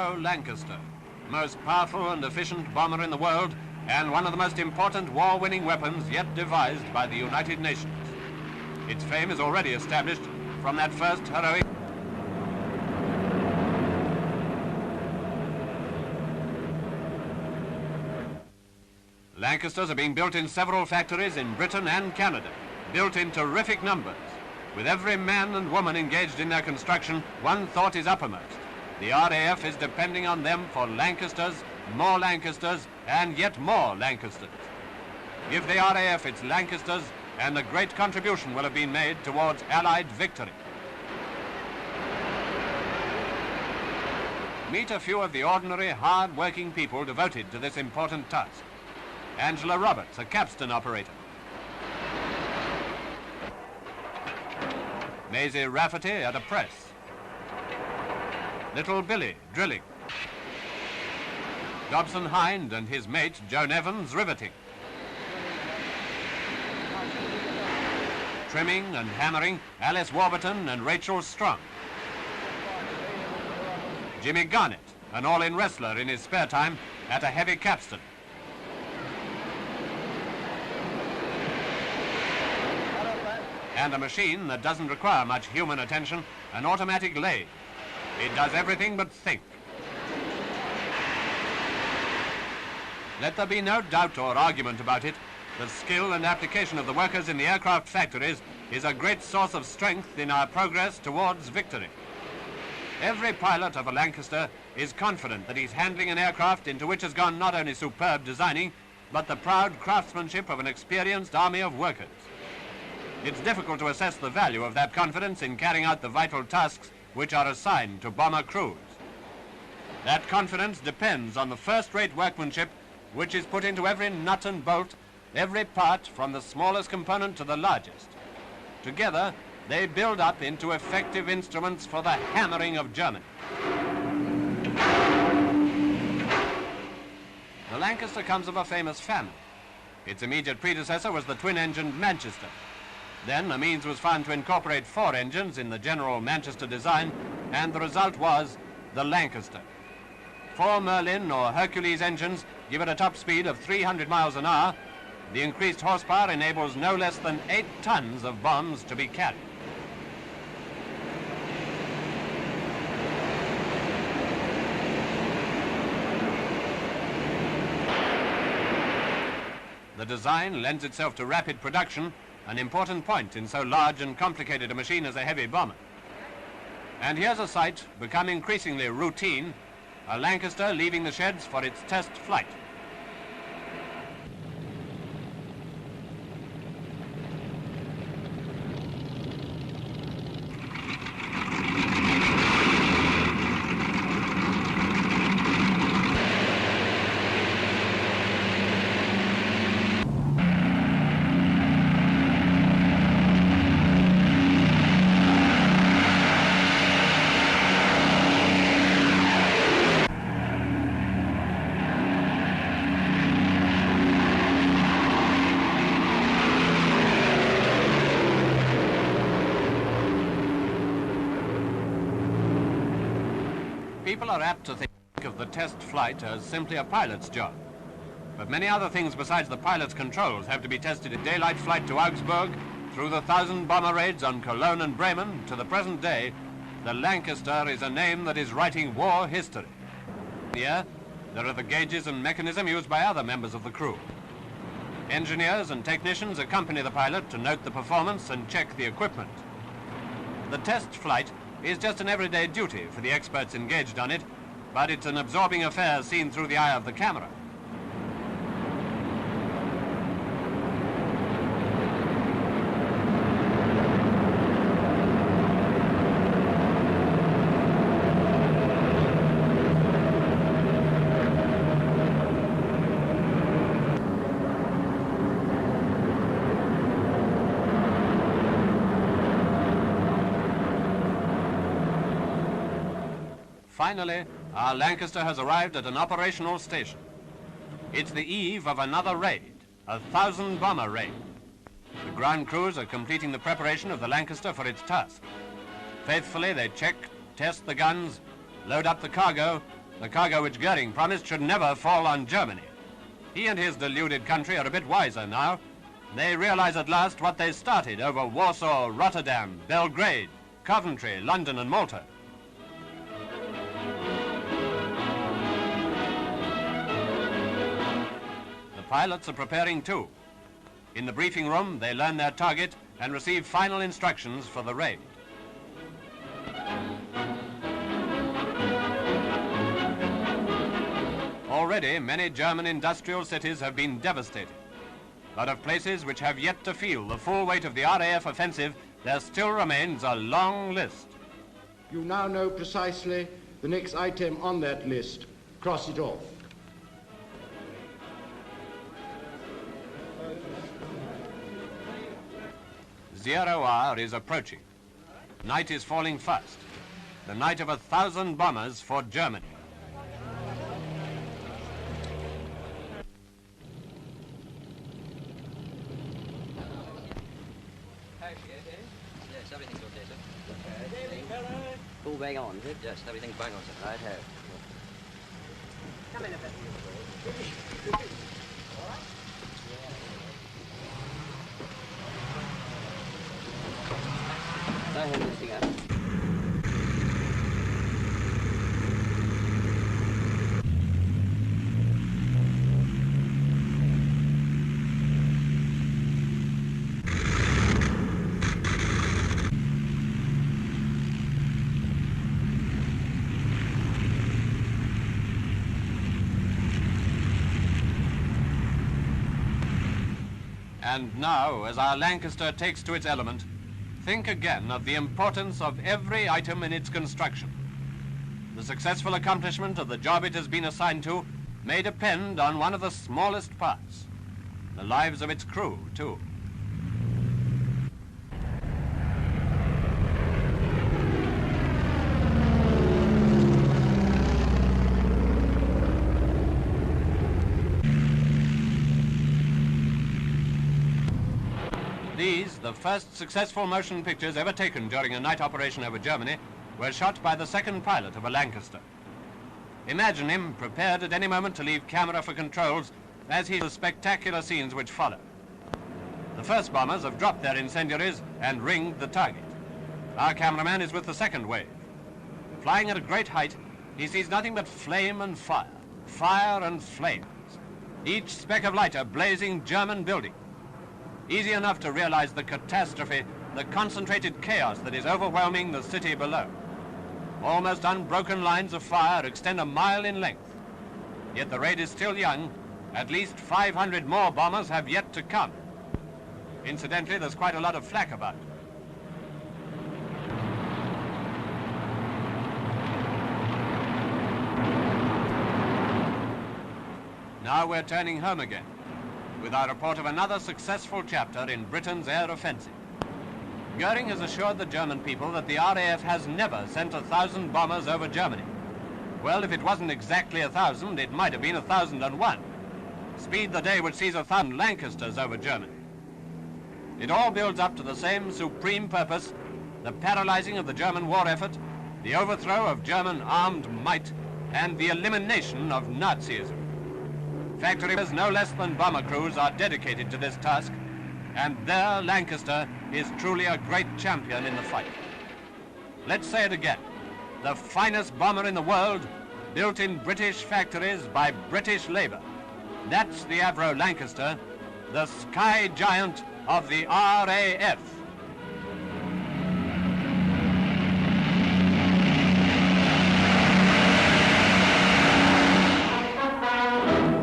Avro Lancaster, most powerful and efficient bomber in the world, and one of the most important war-winning weapons yet devised by the United Nations. Its fame is already established from that first heroic... Lancasters are being built in several factories in Britain and Canada, built in terrific numbers. With every man and woman engaged in their construction, one thought is uppermost. The RAF is depending on them for Lancasters, and yet more Lancasters. Give the RAF its Lancasters, and a great contribution will have been made towards Allied victory. Meet a few of the ordinary, hard-working people devoted to this important task. Angela Roberts, a capstan operator. Maisie Rafferty at a press. Little Billy drilling. Dobson Hind and his mate Joan Evans riveting. Trimming and hammering, Alice Warburton and Rachel Strong. Jimmy Garnett, an all-in wrestler in his spare time, at a heavy capstan. And a machine that doesn't require much human attention, an automatic lathe. It does everything but think. Let there be no doubt or argument about it. The skill and application of the workers in the aircraft factories is a great source of strength in our progress towards victory. Every pilot of a Lancaster is confident that he's handling an aircraft into which has gone not only superb designing, but the proud craftsmanship of an experienced army of workers. It's difficult to assess the value of that confidence in carrying out the vital tasks which are assigned to bomber crews. That confidence depends on the first-rate workmanship which is put into every nut and bolt, every part from the smallest component to the largest. Together, they build up into effective instruments for the hammering of Germany. The Lancaster comes of a famous family. Its immediate predecessor was the twin-engined Manchester. Then a means was found to incorporate 4 engines in the general Manchester design, and the result was the Lancaster. 4 Merlin or Hercules engines give it a top speed of 300 miles an hour. The increased horsepower enables no less than 8 tons of bombs to be carried. The design lends itself to rapid production, an important point in so large and complicated a machine as a heavy bomber. And here's a sight become increasingly routine, a Lancaster leaving the sheds for its test flight. People are apt to think of the test flight as simply a pilot's job. But many other things besides the pilot's controls have to be tested in daylight flight to Augsburg, through the 1,000 bomber raids on Cologne and Bremen. To the present day, the Lancaster is a name that is writing war history. Here, there are the gauges and mechanism used by other members of the crew. Engineers and technicians accompany the pilot to note the performance and check the equipment. The test flight is just an everyday duty for the experts engaged on it, but it's an absorbing affair seen through the eye of the camera. Finally, our Lancaster has arrived at an operational station. It's the eve of another raid, a 1,000 bomber raid. The ground crews are completing the preparation of the Lancaster for its task. Faithfully, they check, test the guns, load up the cargo, The cargo which Goering promised should never fall on Germany. He and his deluded country are a bit wiser now. They realize at last what they started over Warsaw, Rotterdam, Belgrade, Coventry, London and Malta. The pilots are preparing too. In the briefing room, they learn their target and receive final instructions for the raid. Already, many German industrial cities have been devastated. But of places which have yet to feel the full weight of the RAF offensive, there still remains a long list. You now know precisely the next item on that list. Cross it off. Zero hour is approaching. Night is falling fast. The night of 1,000 bombers for Germany. Yes, everything's okay, sir. Full bang on, is it? Yes, everything's bang on, sir. Right here. Come in a bit. I have this thing up. And now, as our Lancaster takes to its element, think again of the importance of every item in its construction. The successful accomplishment of the job it has been assigned to may depend on one of the smallest parts. The lives of its crew, too. These, the first successful motion pictures ever taken during a night operation over Germany, were shot by the second pilot of a Lancaster. Imagine him prepared at any moment to leave camera for controls as he does the spectacular scenes which follow. The first bombers have dropped their incendiaries and ringed the target. Our cameraman is with the second wave. Flying at a great height, he sees nothing but flame and fire, fire and flames. Each speck of light a blazing German building. Easy enough to realize the catastrophe, the concentrated chaos that is overwhelming the city below. Almost unbroken lines of fire extend a mile in length. Yet the raid is still young. At least 500 more bombers have yet to come. Incidentally, there's quite a lot of flak about. Now we're turning home again, with our report of another successful chapter in Britain's air offensive. Goering has assured the German people that the RAF has never sent 1,000 bombers over Germany. Well, if it wasn't exactly 1,000, it might have been 1,001. Speed the day which sees 1,000 Lancasters over Germany. It all builds up to the same supreme purpose, the paralyzing of the German war effort, the overthrow of German armed might, and the elimination of Nazism. Factories no less than bomber crews are dedicated to this task, and their Lancaster is truly a great champion in the fight. Let's say it again. The finest bomber in the world, built in British factories by British labor. That's the Avro Lancaster, the sky giant of the RAF.